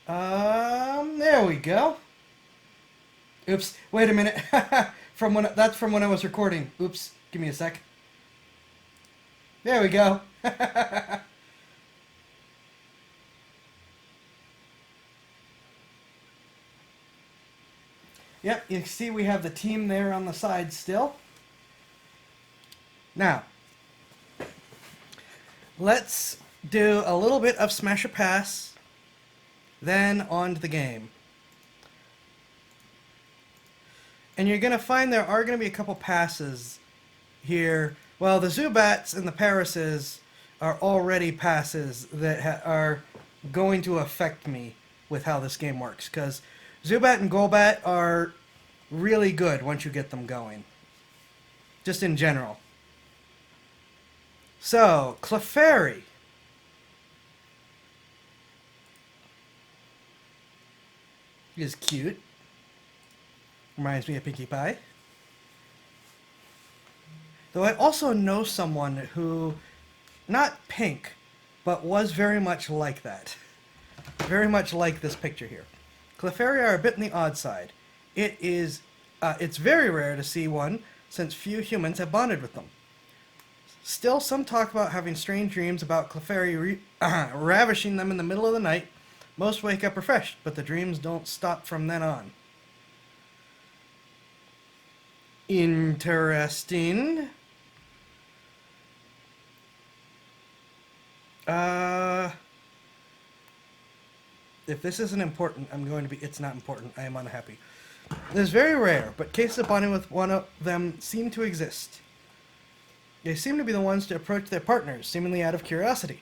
There we go. Oops, wait a minute. That's from when I was recording. Oops, give me a sec. There we go. Yep, you see we have the team there on the side still. Now, let's do a little bit of Smash or Pass, then on to the game. And you're going to find there are going to be a couple passes here. Well, the Zubats and the Parises are already passes that are going to affect me with how this game works. Because Zubat and Golbat are really good once you get them going. Just in general. So, Clefairy. Is cute. Reminds me of Pinkie Pie. Though I also know someone who, not pink, but was very much like that. Very much like this picture here. Clefairy are a bit on the odd side. It's very rare to see one, since few humans have bonded with them. Still, some talk about having strange dreams about Clefairy ravishing them in the middle of the night. Most wake up refreshed, but the dreams don't stop from then on. Interesting. If this isn't important, it's not important. I am unhappy. It is very rare, but cases of bonding with one of them seem to exist. They seem to be the ones to approach their partners, seemingly out of curiosity.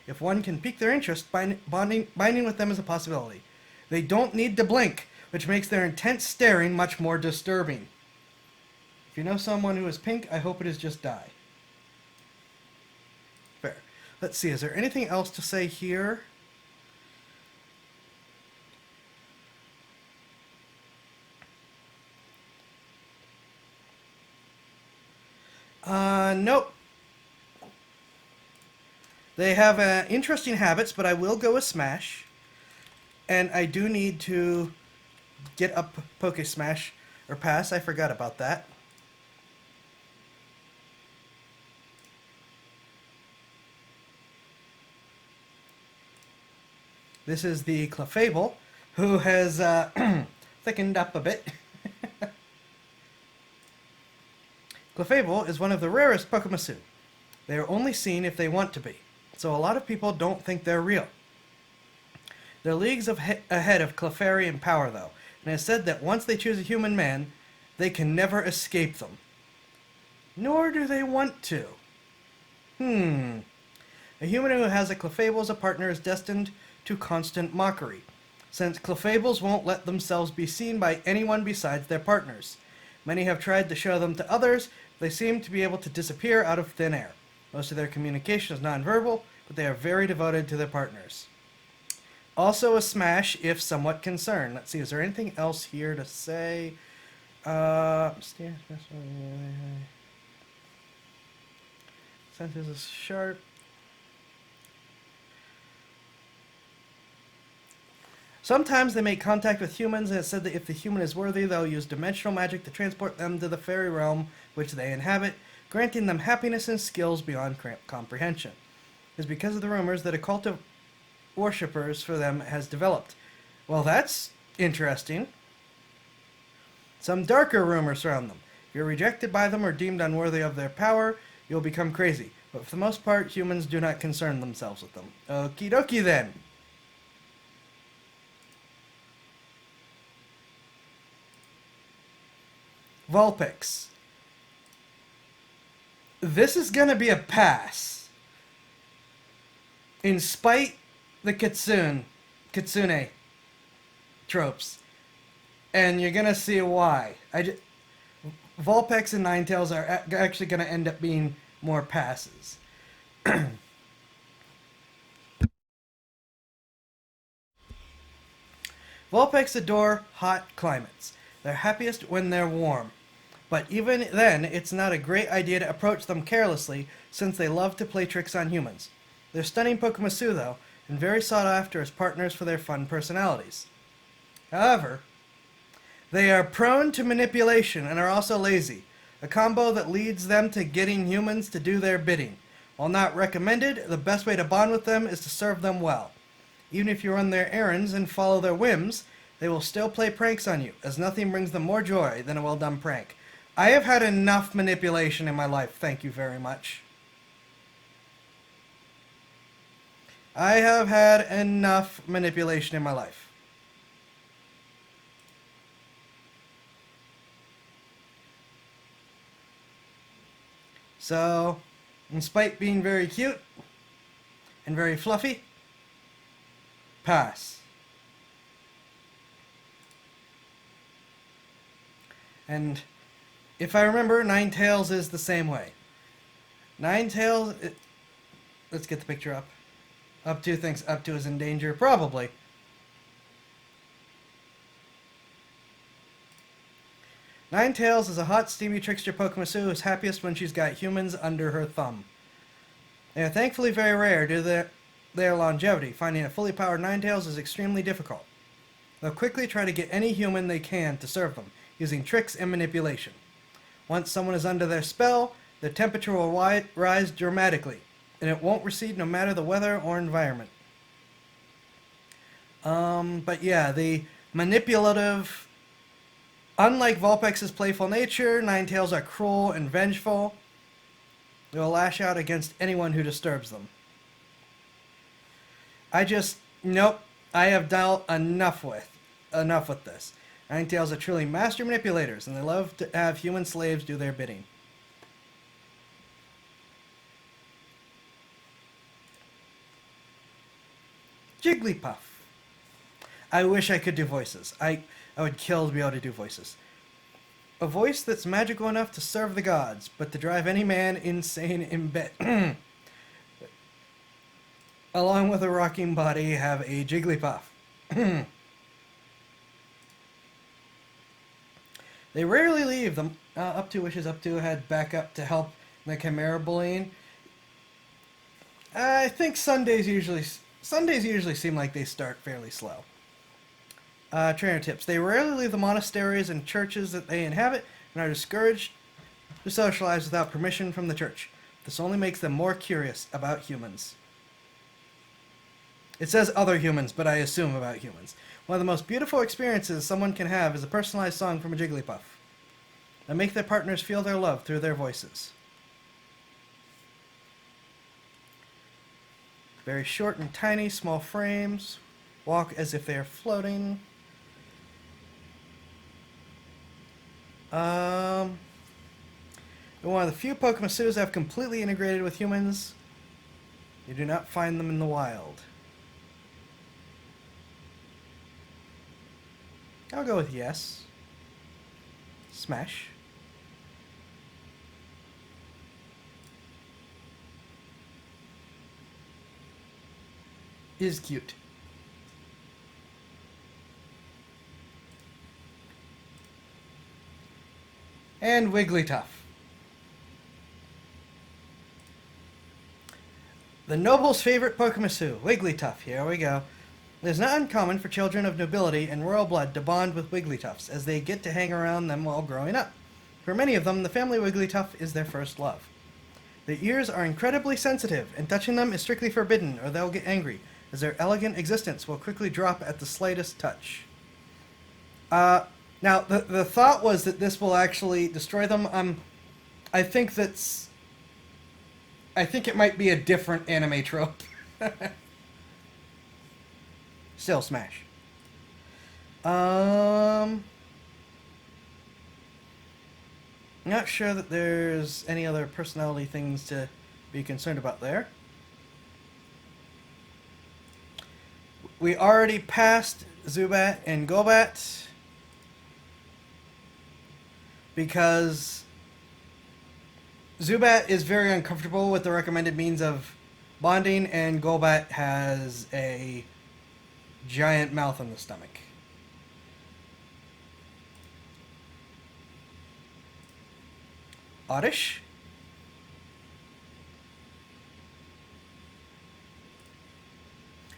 If one can pique their interest, binding with them is a possibility. They don't need to blink, which makes their intense staring much more disturbing. If you know someone who is pink, I hope it is just dye. Fair. Let's see, is there anything else to say here? Nope. They have interesting habits, but I will go with Smash. And I do need to get up Poke Smash or Pass. I forgot about that. This is the Clefable, who has thickened up a bit. Clefable is one of the rarest Pokemasu. They are only seen if they want to be, so a lot of people don't think they're real. They're leagues ahead of Clefairy in power, though, and it's said that once they choose a human man, they can never escape them. Nor do they want to. A human who has a Clefable as a partner is destined to constant mockery, since Clefables won't let themselves be seen by anyone besides their partners. Many have tried to show them to others, but they seem to be able to disappear out of thin air. Most of their communication is nonverbal, but they are very devoted to their partners. Also a Smash, if somewhat concerned. Let's see, is there anything else here to say? Senses is sharp. Sometimes they make contact with humans, and it's said that if the human is worthy, they'll use dimensional magic to transport them to the fairy realm which they inhabit, granting them happiness and skills beyond comprehension. It is because of the rumors that a cult of worshippers for them has developed. Well, that's interesting. Some darker rumors surround them. If you're rejected by them or deemed unworthy of their power, you'll become crazy. But for the most part, humans do not concern themselves with them. Okie dokie then. Vulpix. This is gonna be a pass. In spite the Kitsune tropes. And you're gonna see why. Vulpix and Ninetales are actually gonna end up being more passes. Vulpix adore hot climates. They're happiest when they're warm. But even then, it's not a great idea to approach them carelessly, since they love to play tricks on humans. They're stunning Pokemasu, though, and very sought after as partners for their fun personalities. However, they are prone to manipulation and are also lazy, a combo that leads them to getting humans to do their bidding. While not recommended, the best way to bond with them is to serve them well. Even if you run their errands and follow their whims, they will still play pranks on you, as nothing brings them more joy than a well-done prank. I have had enough manipulation in my life, thank you very much. I have had enough manipulation in my life. So, despite being very cute and very fluffy, pass. And if I remember, Ninetales is the same way. Ninetales, let's get the picture up. Up to thinks Up to is in danger, probably. Ninetales is a hot, steamy trickster Pokemon who is happiest when she's got humans under her thumb. They are thankfully very rare due to their longevity. Finding a fully powered Ninetales is extremely difficult. They'll quickly try to get any human they can to serve them, using tricks and manipulation. Once someone is under their spell, their temperature will rise dramatically, and it won't recede no matter the weather or environment. But yeah, the manipulative... Unlike Vulpix's playful nature, Ninetales are cruel and vengeful. They will lash out against anyone who disturbs them. Nope, I have dealt enough with this. Ninetales are truly master manipulators, and they love to have human slaves do their bidding. Jigglypuff. I wish I could do voices. I would kill to be able to do voices. A voice that's magical enough to serve the gods, but to drive any man insane in bed. Along with a rocking body, have a Jigglypuff. They rarely leave them. Up to wishes Up to had backup to help the Chimera bullying. I think Sundays usually seem like they start fairly slow. Trainer tips. They rarely leave the monasteries and churches that they inhabit and are discouraged to socialize without permission from the church. This only makes them more curious about humans. It says other humans, but I assume about humans. One of the most beautiful experiences someone can have is a personalized song from a Jigglypuff. They make their partners feel their love through their voices. Very short and tiny, small frames. Walk as if they are floating. One of the few Pokemon zoos have completely integrated with humans. You do not find them in the wild. I'll go with yes. Smash. Is cute. And Wigglytuff. The noble's favorite Pokemon, Wigglytuff. Here we go. It is not uncommon for children of nobility and royal blood to bond with Wigglytuffs, as they get to hang around them while growing up. For many of them, the family Wigglytuff is their first love. Their ears are incredibly sensitive, and touching them is strictly forbidden, or they'll get angry, as their elegant existence will quickly drop at the slightest touch. Now, the thought was that this will actually destroy them. I think it might be a different anime trope. Still smash. Not sure that there's any other personality things to be concerned about there. We already passed Zubat and Golbat because Zubat is very uncomfortable with the recommended means of bonding, and Golbat has a giant mouth on the stomach. Oddish.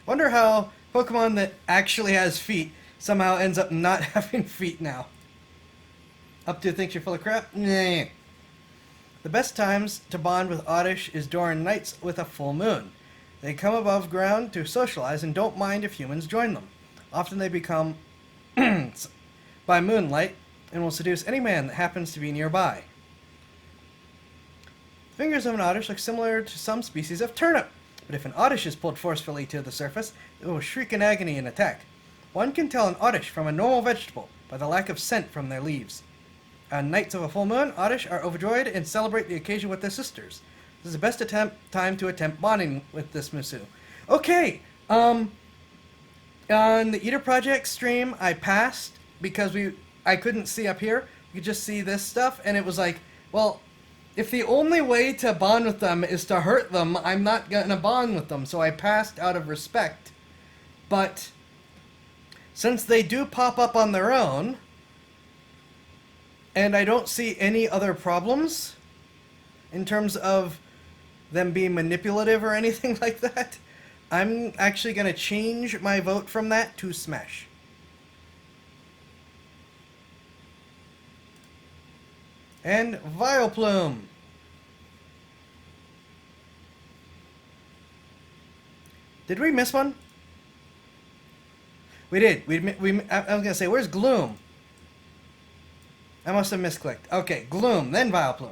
Wonder how Pokemon that actually has feet somehow ends up not having feet now. Up to thinks you're full of crap? Nah. The best times to bond with Oddish is during nights with a full moon. They come above ground to socialize and don't mind if humans join them. Often they become by moonlight and will seduce any man that happens to be nearby. The fingers of an Oddish look similar to some species of turnip, but if an Oddish is pulled forcefully to the surface, it will shriek in agony and attack. One can tell an Oddish from a normal vegetable by the lack of scent from their leaves. On nights of a full moon, Oddish are overjoyed and celebrate the occasion with their sisters. This is the best time to attempt bonding with this Musu. Okay, on the Eater Project stream, I passed because I couldn't see up here. You could just see this stuff, and it was like, well, if the only way to bond with them is to hurt them, I'm not gonna bond with them, so I passed out of respect. But since they do pop up on their own, and I don't see any other problems in terms of them being manipulative or anything like that, I'm actually going to change my vote from that to Smash. And Vileplume. Did we miss one? We did. I was going to say, where's Gloom? I must have misclicked. Okay, Gloom, then Vileplume.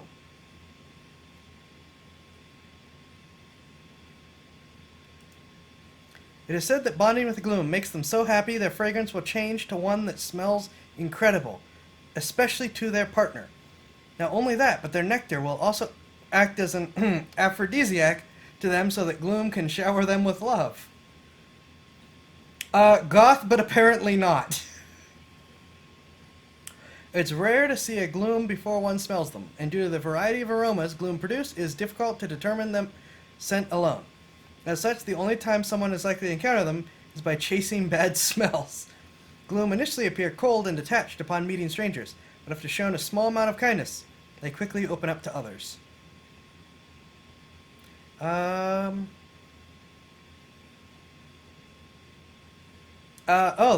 It is said that bonding with the Gloom makes them so happy their fragrance will change to one that smells incredible, especially to their partner. Not only that, but their nectar will also act as an aphrodisiac to them so that Gloom can shower them with love. Goth, but apparently not. It's rare to see a Gloom before one smells them, and due to the variety of aromas Gloom produce, it is difficult to determine them scent alone. As such, the only time someone is likely to encounter them is by chasing bad smells. Gloom initially appear cold and detached upon meeting strangers, but after shown a small amount of kindness, they quickly open up to others. Oh,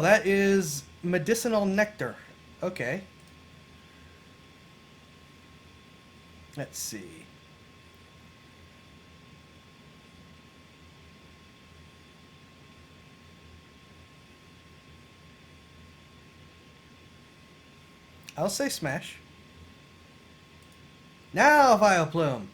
that is medicinal nectar. Okay. Let's see. I'll say Smash. Now, Vileplume.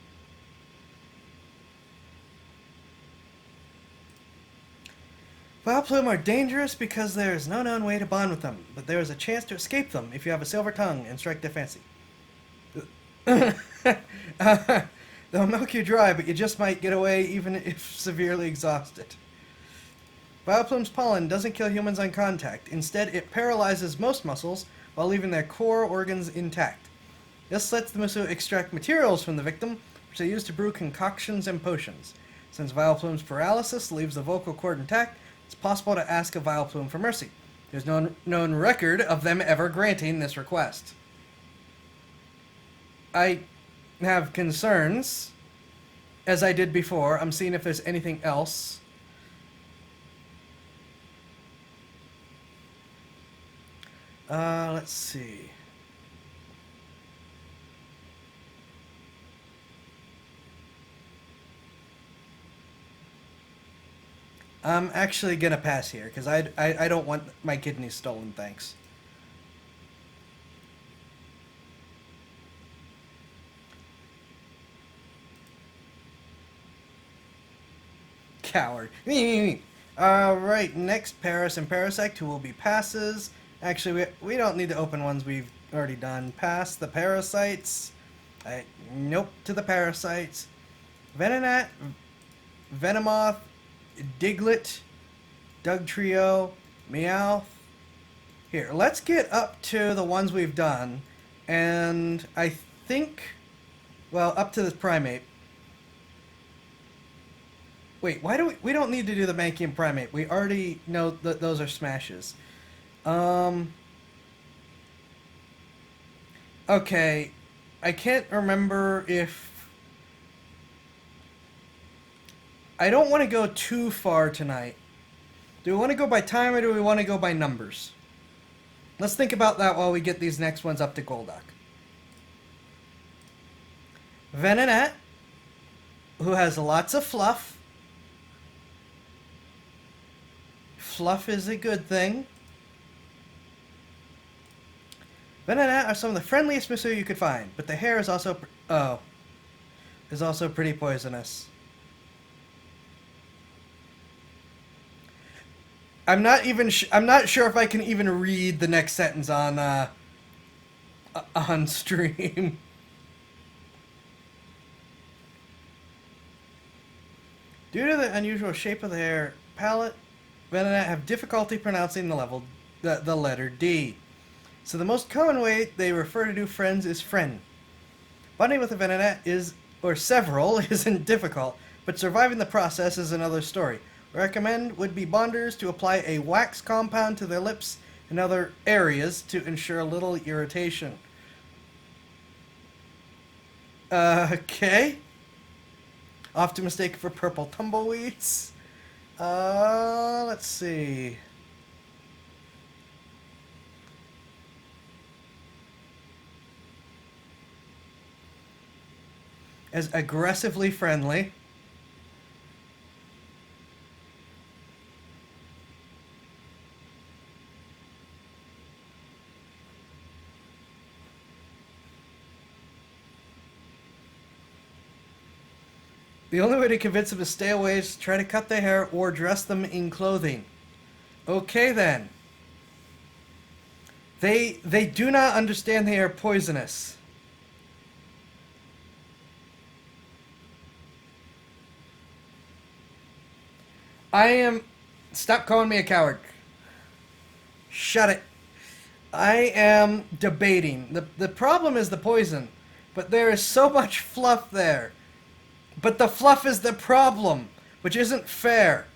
Vileplume are dangerous because there is no known way to bond with them, but there is a chance to escape them if you have a silver tongue and strike their fancy. They'll milk you dry, but you just might get away even if severely exhausted. Vileplume's pollen doesn't kill humans on contact. Instead, it paralyzes most muscles while leaving their core organs intact. This lets the Musu extract materials from the victim, which they use to brew concoctions and potions. Since Vileplume's paralysis leaves the vocal cord intact, it's possible to ask a Vileplume for mercy. There's no known record of them ever granting this request. I have concerns, as I did before. I'm seeing if there's anything else. Let's see. I'm actually gonna pass here, because I don't want my kidneys stolen, thanks. Coward. Alright, next Paris and Parasect, who will be passes. Actually, we don't need to open ones we've already done. Pass the Parasites. Nope to the Parasites. Venonat, Venomoth, Diglett, Dugtrio, Meowth. Here, let's get up to the ones we've done. And I think, well, up to this Primate. Wait, why do we don't need to do the Mankey and Primate. We already know that those are smashes. Okay, I can't remember if... I don't want to go too far tonight. Do we want to go by time or do we want to go by numbers? Let's think about that while we get these next ones up to Golduck. Venonat, who has lots of fluff. Fluff is a good thing. Venonat are some of the friendliest Musu you could find, but the hair is also pretty poisonous. I'm not sure if I can even read the next sentence on stream. Due to the unusual shape of the hair palette, Venonat have difficulty pronouncing the letter D. So the most common way they refer to new friends is friend. Bonding with a Venonat isn't difficult, but surviving the process is another story. Recommend would-be bonders to apply a wax compound to their lips and other areas to ensure little irritation. Okay. Often mistaken for purple tumbleweeds. Let's see. As aggressively friendly. The only way to convince them to stay away is to try to cut their hair or dress them in clothing. Okay then. They do not understand they are poisonous. Stop calling me a coward. Shut it. I am debating. The problem is the poison, but there is so much fluff there. But the fluff is the problem, which isn't fair.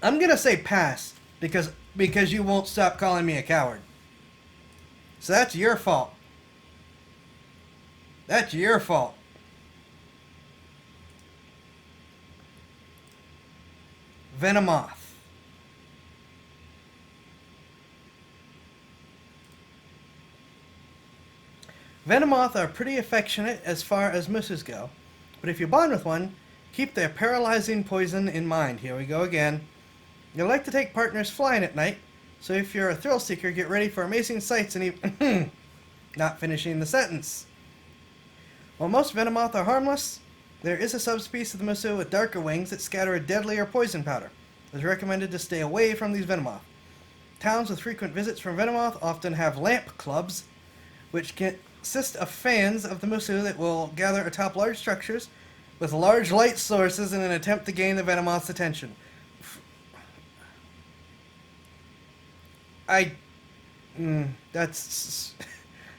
I'm gonna say pass because you won't stop calling me a coward. So that's your fault. That's your fault. Venomoth. Venomoth are pretty affectionate as far as mooses go, but if you bond with one, keep their paralyzing poison in mind. Here we go again. They like to take partners flying at night, so if you're a thrill seeker, get ready for amazing sights and even not finishing the sentence. While most Venomoth are harmless, there is a subspecies of the musu with darker wings that scatter a deadlier poison powder. It is recommended to stay away from these Venomoth. Towns with frequent visits from Venomoth often have lamp clubs, which consist of fans of the musu that will gather atop large structures with large light sources in an attempt to gain the Venomoth's attention. That's...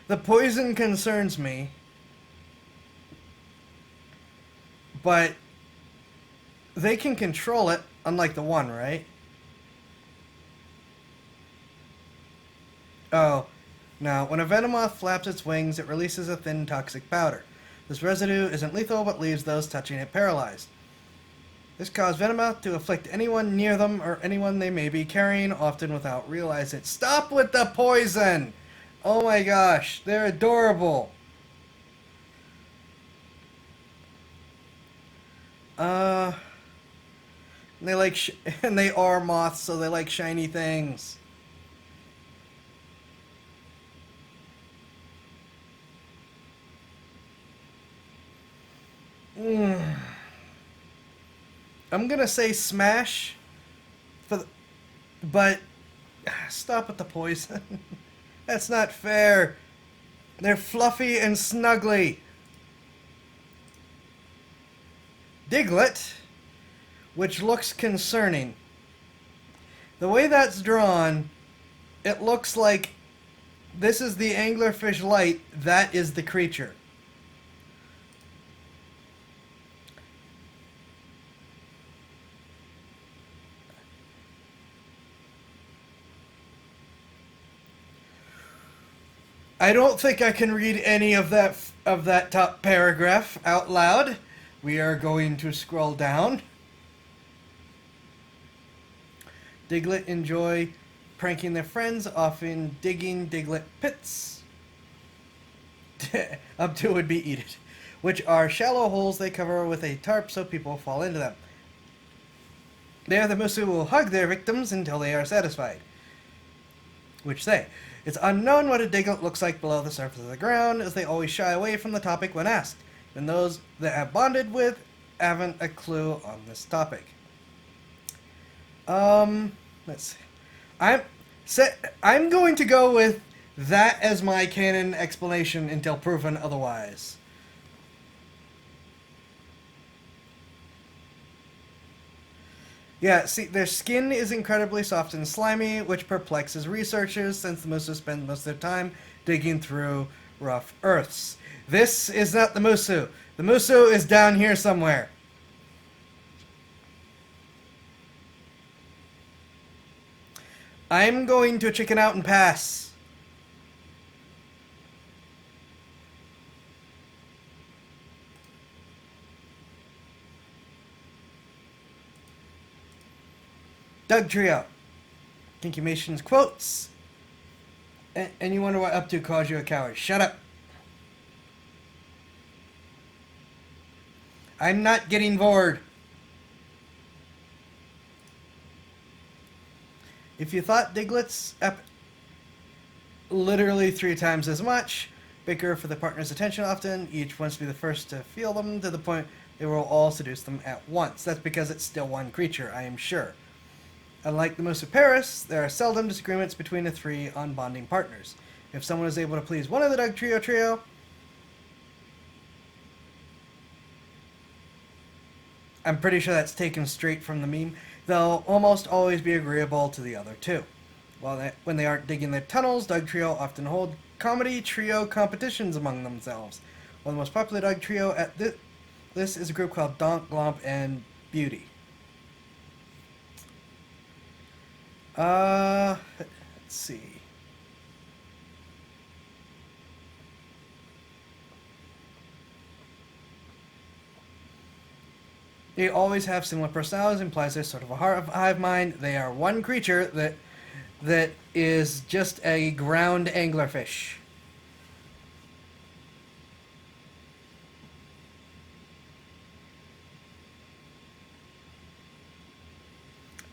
The poison concerns me, but they can control it, unlike the one, right? Oh, no. When a Venomoth flaps its wings, it releases a thin toxic powder. This residue isn't lethal, but leaves those touching it paralyzed. This caused Venomoth to afflict anyone near them or anyone they may be carrying, often without realizing it. Stop with the poison! Oh my gosh, they're adorable. They like and they are moths, so they like shiny things. I'm gonna say smash, but stop with the poison. That's not fair. They're fluffy and snuggly. Diglett, which looks concerning. The way that's drawn, it looks like this is the anglerfish light, that is the creature. I don't think I can read any of that top paragraph out loud. We are going to scroll down. Diglett enjoy pranking their friends, often digging Diglett pits. Up to would be eat it, which are shallow holes they cover with a tarp so people fall into them. There, the Musu will hug their victims until they are satisfied. Which say, it's unknown what a Diglett looks like below the surface of the ground, as they always shy away from the topic when asked, and those that have bonded with haven't a clue on this topic. Let's see. I'm going to go with that as my canon explanation until proven otherwise. Yeah, see, their skin is incredibly soft and slimy, which perplexes researchers since the Musu spend most of their time digging through rough earths. This is not the Musu. The Musu is down here somewhere. I'm going to chicken out and pass. Dugtrio. Kinkumation's quotes. And you wonder what up to calls you a coward. Shut up. I'm not getting bored. If you thought Diglett's literally 3 times as much, bicker for the partner's attention often, each wants to be the first to feel them to the point they will all seduce them at once. That's because it's still one creature, I am sure. Unlike the Musu Paris, there are seldom disagreements between the 3 on bonding partners. If someone is able to please one of the Dugtrio trio, I'm pretty sure that's taken straight from the meme, they'll almost always be agreeable to the other 2. When they aren't digging their tunnels, Dugtrio often hold comedy trio competitions among themselves. One of the most popular Dugtrio at this is a group called Donk, Glomp, and Beauty. Let's see. They always have similar personalities, implies they're sort of a hive mind. They are one creature that is just a ground anglerfish.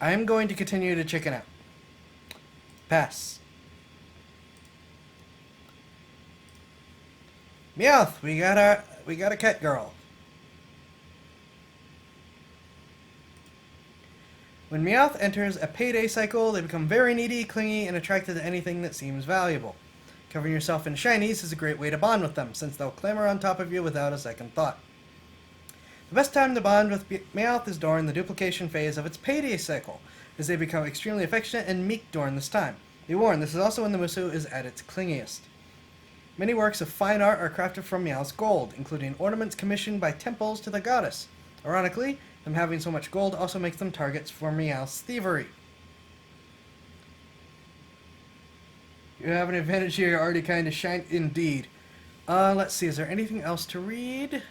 I'm going to continue to chicken out. Pass. Meowth, we got a cat girl. When Meowth enters a payday cycle, they become very needy, clingy, and attracted to anything that seems valuable. Covering yourself in shinies is a great way to bond with them, since they'll clamber on top of you without a second thought. The best time to bond with Meowth is during the duplication phase of its payday cycle, as they become extremely affectionate and meek during this time. Be warned, this is also when the Musu is at its clingiest. Many works of fine art are crafted from Meowth's gold, including ornaments commissioned by temples to the goddess. Ironically, them having so much gold also makes them targets for Meowth's thievery. You have an advantage here, you're already kind of shiny. Indeed. Let's see, is there anything else to read?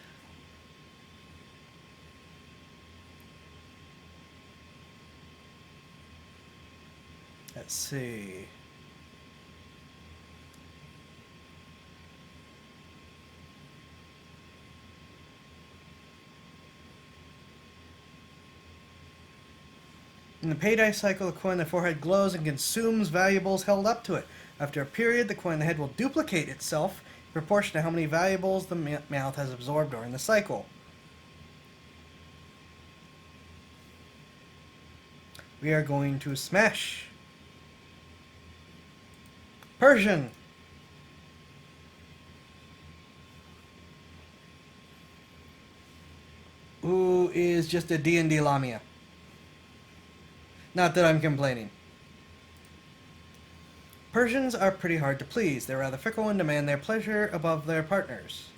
Let's see. In the payday cycle, the coin in the forehead glows and consumes valuables held up to it. After a period, the coin in the head will duplicate itself in proportion to how many valuables the Meowth has absorbed during the cycle. We are going to smash. Persian. Who is just a D&D Lamia. Not that I'm complaining. Persians are pretty hard to please. They're rather fickle and demand their pleasure above their partners.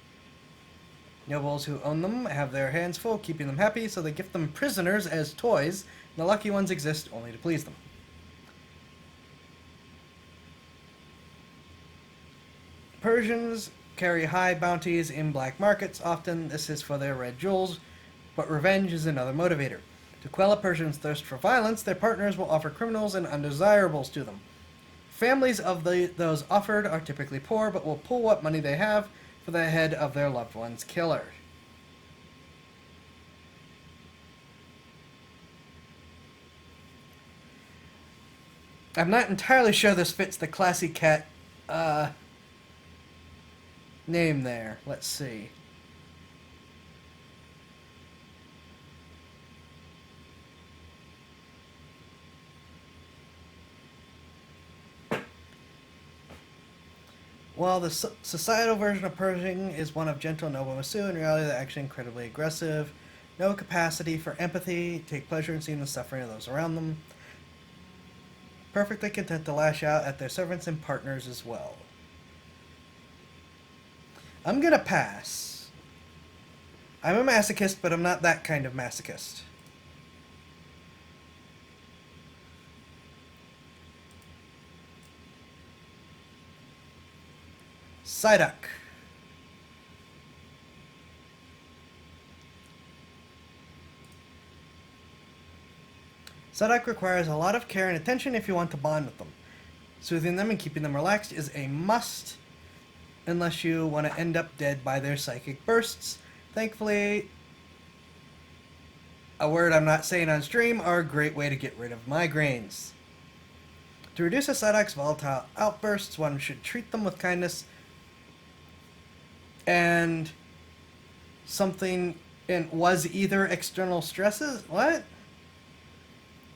Nobles who own them have their hands full keeping them happy, so they gift them prisoners as toys, and the lucky ones exist only to please them. Persians carry high bounties in black markets. Often this is for their red jewels, but revenge is another motivator. To quell a Persian's thirst for violence, their partners will offer criminals and undesirables to them. Families of those offered are typically poor, but will pool what money they have for the head of their loved one's killer. I'm not entirely sure this fits the classy cat name there. Let's see. While the societal version of Pershing is one of gentle noble Masu, in reality they're actually incredibly aggressive. No capacity for empathy, take pleasure in seeing the suffering of those around them. Perfectly content to lash out at their servants and partners as well. I'm gonna pass. I'm a masochist, but I'm not that kind of masochist. Psyduck. Psyduck requires a lot of care and attention if you want to bond with them. Soothing them and keeping them relaxed is a must, unless you want to end up dead by their psychic bursts. Thankfully, a word I'm not saying on stream, are a great way to get rid of migraines. To reduce a Psyduck's volatile outbursts, one should treat them with kindness and something, and was either external stresses. What?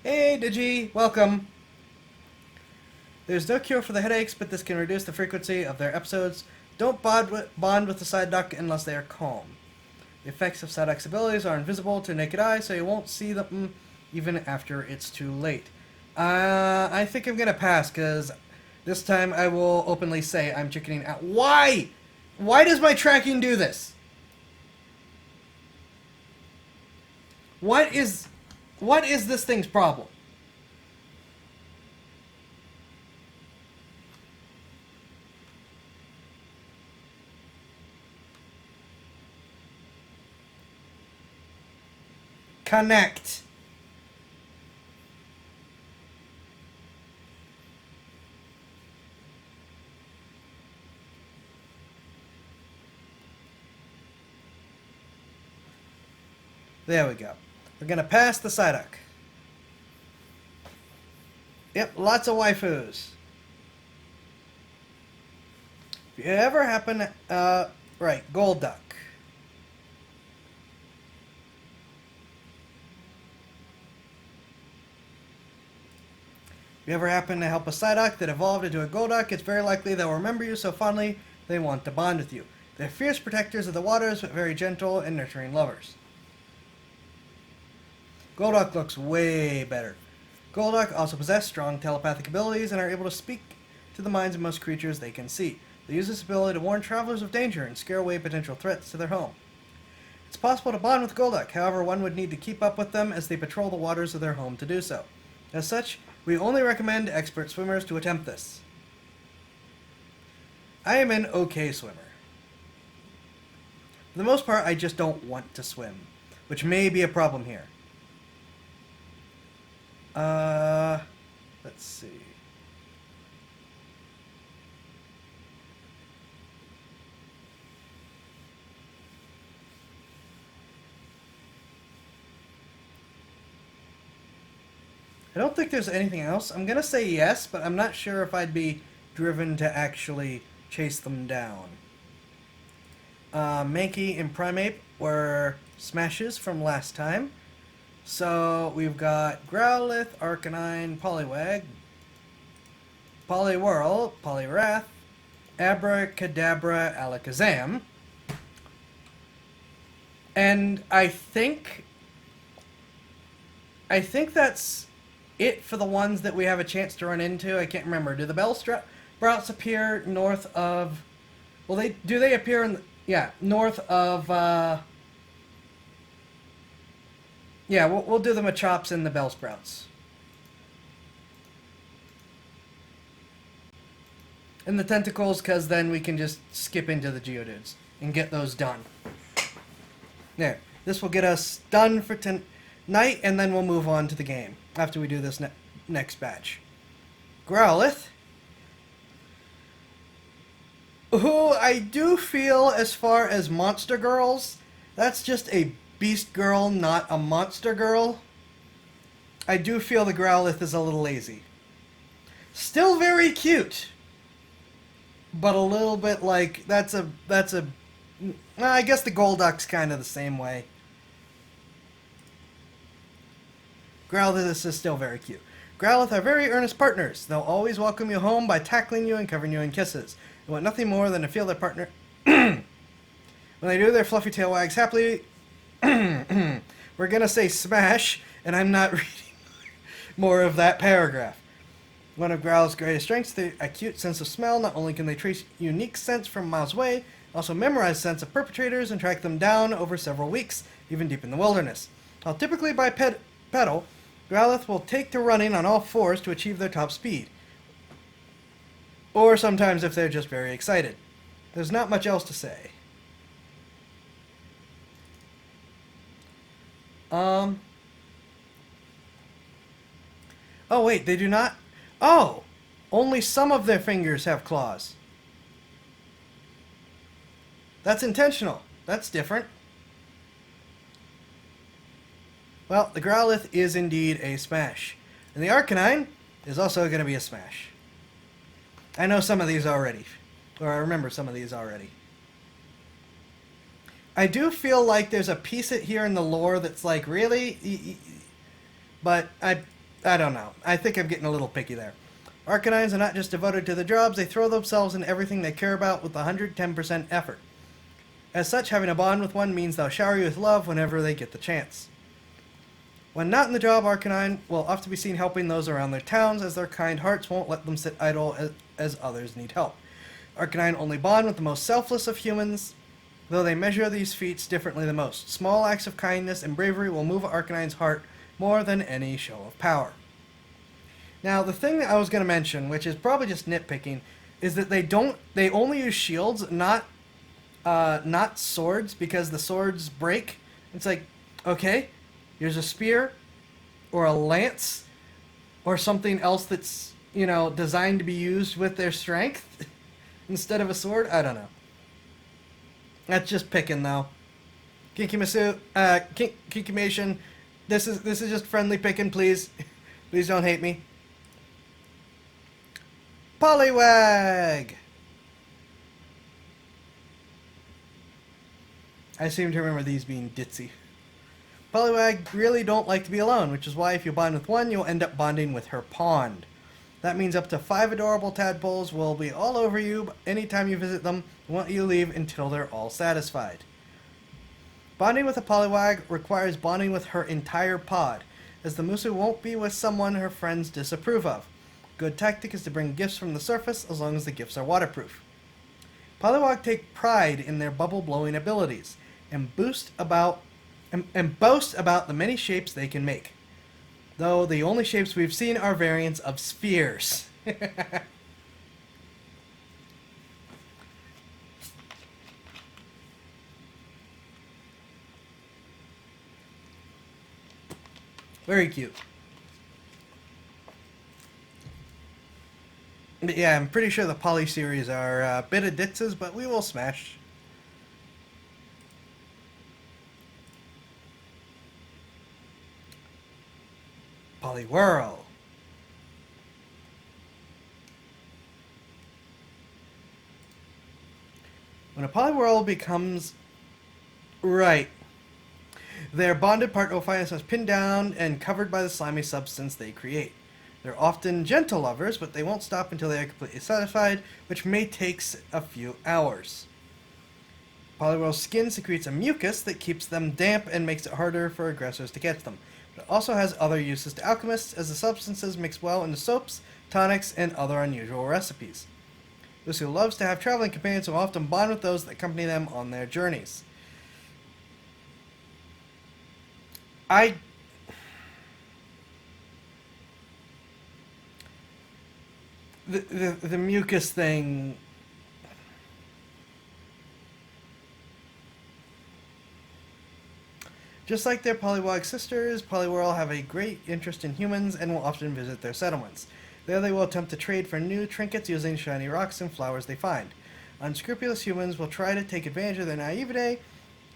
Hey, Digi, welcome. There's no cure for the headaches, but this can reduce the frequency of their episodes. Don't bond with the Psyduck unless they are calm. The effects of Psyduck's abilities are invisible to naked eye, so you won't see them even after it's too late. I think I'm gonna pass, because this time I will openly say I'm chickening out. Why? Why does my tracking do this? What is this thing's problem? Connect. There we go. We're gonna pass the Psyduck. Yep, lots of waifus. If you ever happen, right, Golduck. If you ever happen to help a Psyduck that evolved into a Golduck, it's very likely they'll remember you so fondly they want to bond with you. They're fierce protectors of the waters, but very gentle and nurturing lovers. Golduck looks way better. Golduck also possess strong telepathic abilities and are able to speak to the minds of most creatures they can see. They use this ability to warn travelers of danger and scare away potential threats to their home. It's possible to bond with Golduck, however one would need to keep up with them as they patrol the waters of their home to do so. As such, we only recommend expert swimmers to attempt this. I am an okay swimmer. For the most part, I just don't want to swim, which may be a problem here. Let's see. I don't think there's anything else. I'm gonna say yes, but I'm not sure if I'd be driven to actually chase them down. Mankey and Primeape were smashes from last time. So we've got Growlithe, Arcanine, Poliwag, Poliwhirl, Poliwrath, Abracadabra, Alakazam. And I think that's it for the ones that we have a chance to run into. I can't remember. Do the Bellsprouts appear north of... Well, they appear in... Yeah, north of... Yeah, we'll do the Machops and the Bellsprouts. And the tentacles, because then we can just skip into the Geodudes and get those done. There. This will get us done for tonight, and then we'll move on to the game after we do this next batch. Growlithe, who I do feel, as far as monster girls, that's just a beast girl, not a monster girl. I do feel the Growlithe is a little lazy. Still very cute, but a little bit like, I guess the Golduck's kind of the same way. Growlithe is still very cute. Growlithe are very earnest partners. They'll always welcome you home by tackling you and covering you in kisses. They want nothing more than to feel their partner. When they do, their fluffy tail wags happily. We're gonna say smash, and I'm not reading more of that paragraph. One of Growlithe's greatest strengths, the acute sense of smell. Not only can they trace unique scents from miles away, also memorize scents of perpetrators and track them down over several weeks, even deep in the wilderness. While typically bipedal, Growlithe will take to running on all fours to achieve their top speed. Or sometimes if they're just very excited. There's not much else to say. Oh wait, they do not? Oh! Only some of their fingers have claws. That's intentional. That's different. Well, the Growlithe is indeed a smash. And the Arcanine is also going to be a smash. I know some of these already. Or I remember some of these already. I do feel like there's a piece here in the lore that's like, really? But I don't know. I think I'm getting a little picky there. Arcanines are not just devoted to the jobs, they throw themselves in everything they care about with 110% effort. As such, having a bond with one means they'll shower you with love whenever they get the chance. When not in the job, Arcanine will often be seen helping those around their towns, as their kind hearts won't let them sit idle as others need help. Arcanine only bond with the most selfless of humans, though they measure these feats differently than most. Small acts of kindness and bravery will move Arcanine's heart more than any show of power. Now, the thing that I was going to mention, which is probably just nitpicking, is that they only use shields, not swords, because the swords break. It's like, okay, here's a spear, or a lance, or something else that's, designed to be used with their strength instead of a sword. I don't know. That's just picking, though. Kinkimation, this is just friendly picking, please. Please don't hate me. Poliwag! I seem to remember these being ditzy. Poliwag really don't like to be alone, which is why if you bond with one, you'll end up bonding with her pond. That means up to 5 adorable tadpoles will be all over you anytime you visit them and won't you leave until they're all satisfied. Bonding with a Poliwag requires bonding with her entire pod, as the Musu won't be with someone her friends disapprove of. Good tactic is to bring gifts from the surface as long as the gifts are waterproof. Poliwag take pride in their bubble-blowing abilities and boast about the many shapes they can make. Though the only shapes we've seen are variants of spheres. Very cute. But yeah, I'm pretty sure the Poly series are a bit of ditzes, but we will smash. Poliwhirl. When a Poliwhirl becomes right, their bonded partner will find themselves pinned down and covered by the slimy substance they create. They're often gentle lovers, but they won't stop until they are completely satisfied, which may take a few hours. Poliwhirl's skin secretes a mucus that keeps them damp and makes it harder for aggressors to catch them. But it also has other uses to alchemists, as the substances mix well into soaps, tonics, and other unusual recipes. Lucy loves to have traveling companions who often bond with those that accompany them on their journeys. the mucus thing. Just like their polywog sisters, Poliwhirl have a great interest in humans and will often visit their settlements. There they will attempt to trade for new trinkets using shiny rocks and flowers they find. Unscrupulous humans will try to take advantage of their naivete,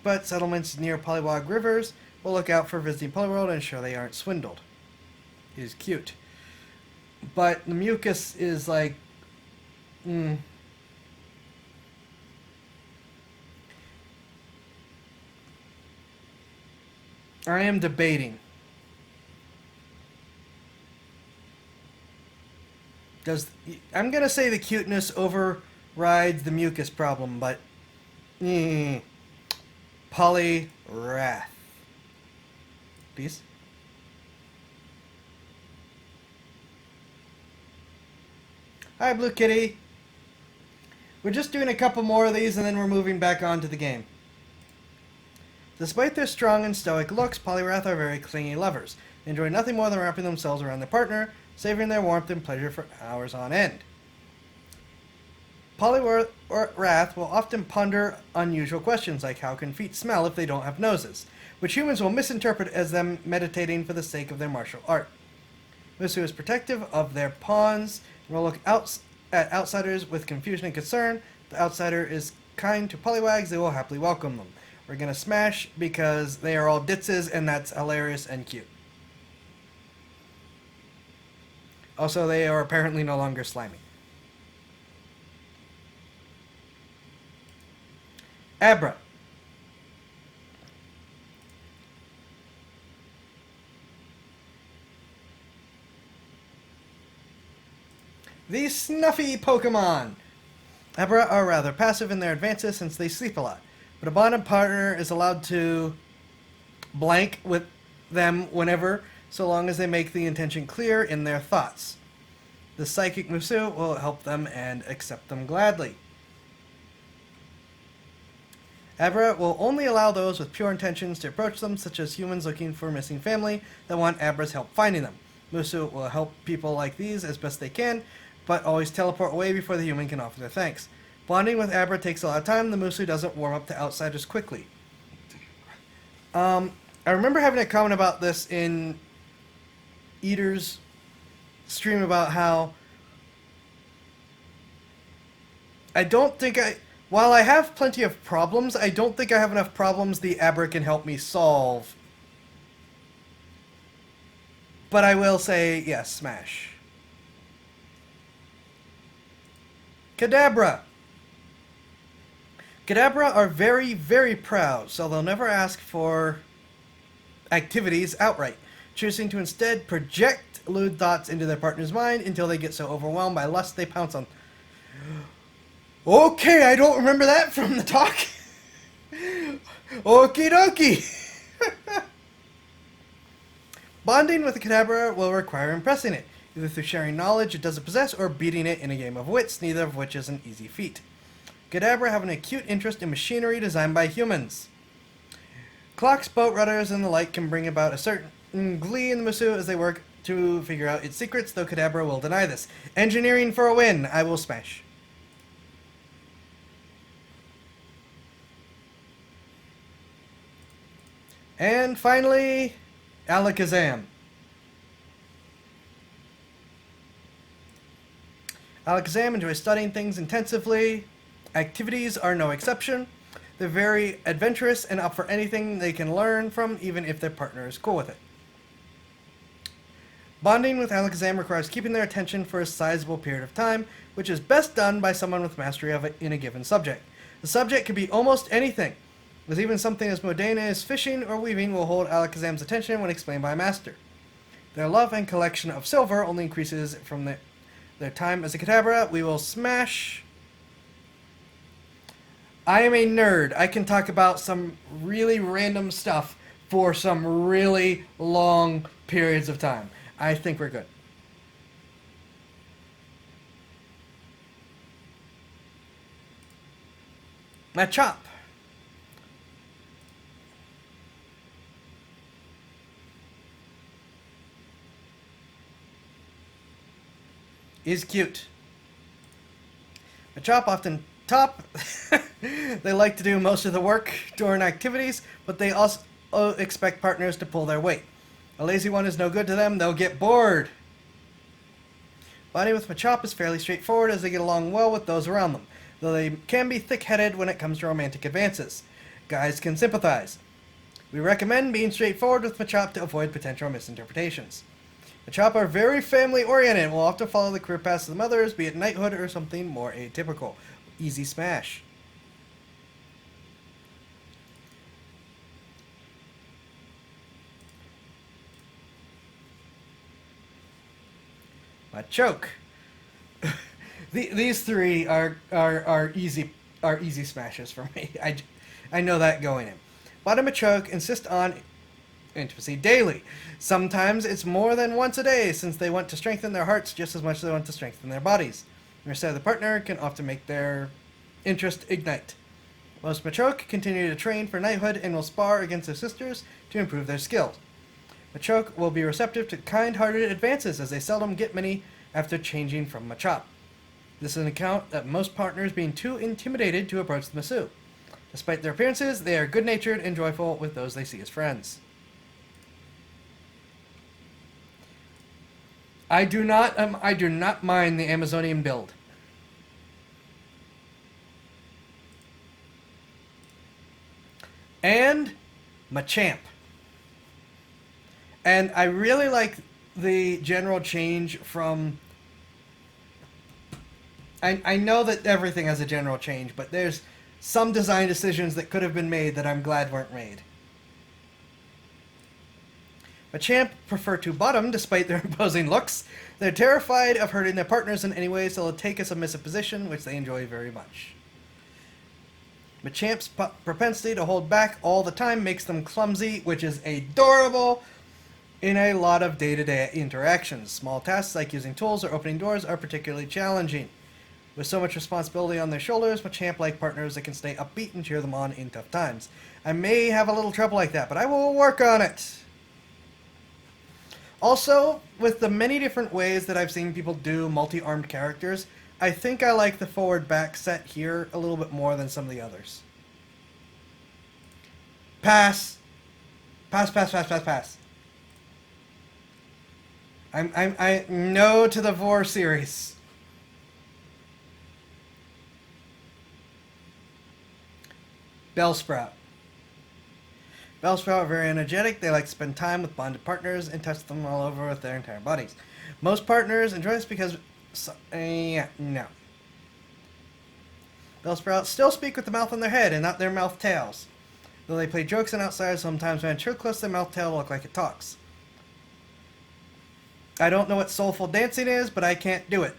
but settlements near Polywog rivers will look out for visiting Poliwhirl to ensure they aren't swindled. It is cute. But the mucus is like... I am debating. I'm gonna say the cuteness overrides the mucus problem, but Poliwrath. Please. Hi, Blue Kitty. We're just doing a couple more of these and then we're moving back on to the game. Despite their strong and stoic looks, Poliwrath are very clingy lovers. They enjoy nothing more than wrapping themselves around their partner, savoring their warmth and pleasure for hours on end. Poliwrath will often ponder unusual questions like how can feet smell if they don't have noses, which humans will misinterpret as them meditating for the sake of their martial art. Musu is protective of their pawns and will look at outsiders with confusion and concern. If the outsider is kind to Poliwags, they will happily welcome them. We're gonna smash because they are all ditzes and that's hilarious and cute. Also, they are apparently no longer slimy. Abra. These snuffy Pokemon. Abra are rather passive in their advances since they sleep a lot, but a bonded partner is allowed to blank with them whenever, so long as they make the intention clear in their thoughts. The Psychic Musu will help them and accept them gladly. Abra will only allow those with pure intentions to approach them, such as humans looking for a missing family that want Abra's help finding them. Musu will help people like these as best they can, but always teleport away before the human can offer their thanks. Bonding with Abra takes a lot of time. The Musu doesn't warm up to outsiders quickly. I remember having a comment about this in Eater's stream about how while I have plenty of problems, I don't think I have enough problems the Abra can help me solve. But I will say, yes, smash. Kadabra. Kadabra are very, very proud, so they'll never ask for activities outright, choosing to instead project lewd thoughts into their partner's mind until they get so overwhelmed by lust they pounce on. Okay, I don't remember that from the talk. Okie dokie. Bonding with a Kadabra will require impressing it, either through sharing knowledge it doesn't possess or beating it in a game of wits, neither of which is an easy feat. Kadabra have an acute interest in machinery designed by humans. Clocks, boat rudders, and the like can bring about a certain glee in the Musu as they work to figure out its secrets, though Kadabra will deny this. Engineering for a win. I will smash. And finally, Alakazam. Alakazam enjoys studying things intensively. Activities are no exception. They're very adventurous and up for anything they can learn from, even if their partner is cool with it. Bonding with Alakazam requires keeping their attention for a sizable period of time, which is best done by someone with mastery of it in a given subject. The subject could be almost anything, as even something as mundane as fishing or weaving will hold Alakazam's attention when explained by a master. Their love and collection of silver only increases from their time as a Kadabra. We will smash. I am a nerd. I can talk about some really random stuff for some really long periods of time. I think we're good. Machop. Is cute. Machop often top. They like to do most of the work during activities, but they also expect partners to pull their weight. A lazy one is no good to them, they'll get bored. Bonding with Machop is fairly straightforward as they get along well with those around them, though they can be thick-headed when it comes to romantic advances. Guys can sympathize. We recommend being straightforward with Machop to avoid potential misinterpretations. Machop are very family-oriented and will often follow the career paths of the mothers, be it knighthood or something more atypical. Easy smash. Machoke. These three are easy smashes for me. I know that going in. Bottom Machoke insist on intimacy daily. Sometimes it's more than once a day, since they want to strengthen their hearts just as much as they want to strengthen their bodies. Instead, the partner can often make their interest ignite. Most Machoke continue to train for knighthood and will spar against their sisters to improve their skills. Machoke will be receptive to kind-hearted advances, as they seldom get many after changing from Machop. This is an account of most partners being too intimidated to approach the Masu. Despite their appearances, they are good-natured and joyful with those they see as friends. I do not mind the Amazonian build. And Machamp. And I really like the general change from... I know that everything has a general change, but there's some design decisions that could have been made that I'm glad weren't made. Machamp prefer to bottom despite their imposing looks. They're terrified of hurting their partners in any way, so they'll take a submissive position, which they enjoy very much. Machamp's propensity to hold back all the time makes them clumsy, which is adorable in a lot of day-to-day interactions. Small tasks like using tools or opening doors are particularly challenging. With so much responsibility on their shoulders, Machamp-like partners that can stay upbeat and cheer them on in tough times. I may have a little trouble like that, but I will work on it. Also, with the many different ways that I've seen people do multi-armed characters, I think I like the forward-back set here a little bit more than some of the others. Pass. Pass, pass, pass, pass, pass. I no to the Vor series. Bellsprout. Bellsprout are very energetic. They like to spend time with bonded partners and touch them all over with their entire bodies. Most partners enjoy this because... no. Bellsprout still speak with the mouth on their head and not their mouth tails. Though they play jokes on outsiders sometimes, when too close to their mouth tail look like it talks. I don't know what soulful dancing is, but I can't do it.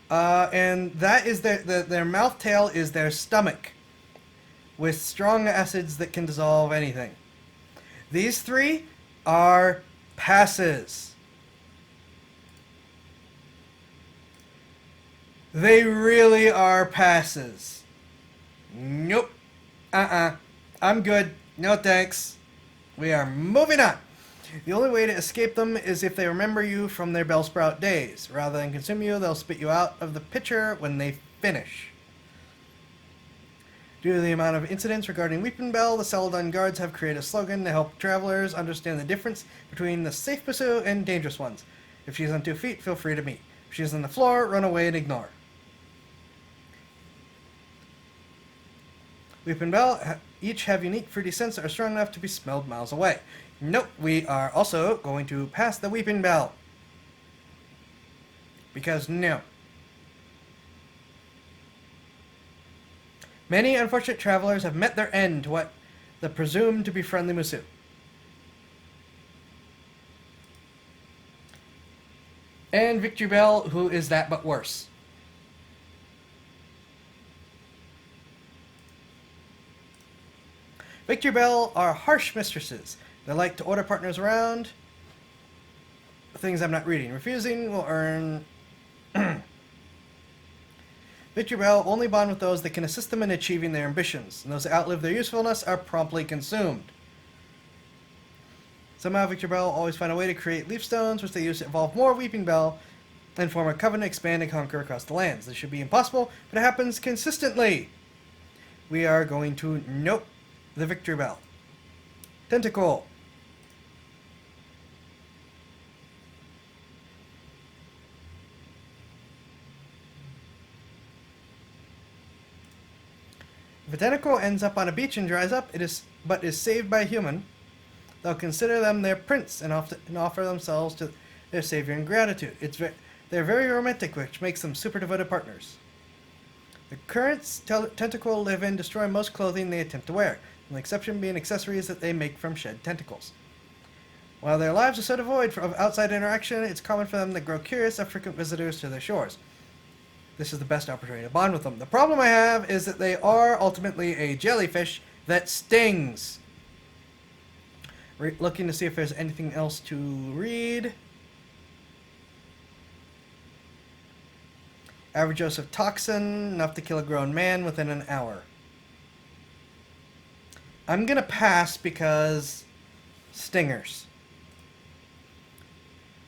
And that is their mouth tail is their stomach, with strong acids that can dissolve anything. These three are passes. They really are passes. Nope. I'm good. No thanks. We are moving on. The only way to escape them is if they remember you from their Bellsprout days. Rather than consume you, they'll spit you out of the picture when they finish. Due to the amount of incidents regarding Weeping Bell, the Celadon guards have created a slogan to help travelers understand the difference between the safe pursuit and dangerous ones. If she's on 2 feet, feel free to meet. If she's on the floor, run away and ignore. Weeping Bell each have unique fruity scents that are strong enough to be smelled miles away. Nope, we are also going to pass the Weeping Bell. Because no. Many unfortunate travelers have met their end to what the presumed to be friendly Musu. And Victory Bell, who is that but worse. Victory Bell are harsh mistresses. They like to order partners around. Things I'm not reading. Refusing will earn... Victory Bell only bond with those that can assist them in achieving their ambitions, and those that outlive their usefulness are promptly consumed. Somehow Victory Bell always find a way to create leaf stones, which they use to evolve more Weeping Bell, and form a covenant, expand, and conquer across the lands. This should be impossible, but it happens consistently. We are going to nope the victory bell. Tentacle. If a tentacle ends up on a beach and dries up, but is saved by a human, they'll consider them their prince and offer themselves to their savior in gratitude. They're very romantic, which makes them super devoted partners. The currents tentacle live in destroy most clothing they attempt to wear, the exception being accessories that they make from shed tentacles. While their lives are so devoid of outside interaction, it's common for them to grow curious of frequent visitors to their shores. This is the best opportunity to bond with them. The problem I have is that they are ultimately a jellyfish that stings. Looking to see if there's anything else to read. Average dose of toxin, enough to kill a grown man within an hour. I'm gonna pass because stingers.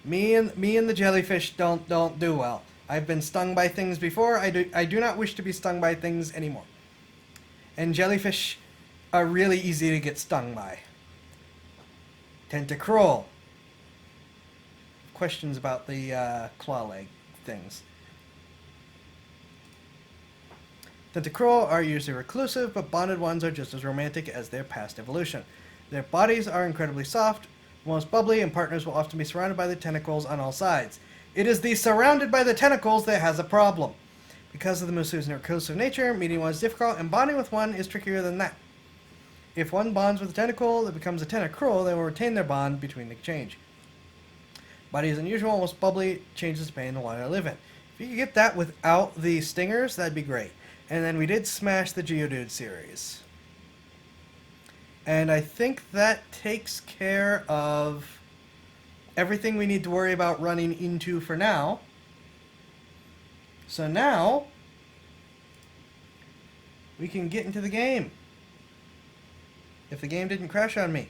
Me and the jellyfish don't do well. I've been stung by things before. I do not wish to be stung by things anymore. And jellyfish are really easy to get stung by. Tentacruel. Questions about the claw leg things. Tentacruel are usually reclusive, but bonded ones are just as romantic as their past evolution. Their bodies are incredibly soft, most bubbly, and partners will often be surrounded by the tentacles on all sides. It is the surrounded by the tentacles that has a problem. Because of the Musu's reclusive nature, meeting one is difficult, and bonding with one is trickier than that. If one bonds with a tentacle that becomes a tentacruel, they will retain their bond between the exchange. Body is unusual, almost bubbly, changes the pain in the water I live in. If you could get that without the stingers, that'd be great. And then we did smash the Geodude series. And I think that takes care of everything we need to worry about running into for now. So now we can get into the game. If the game didn't crash on me.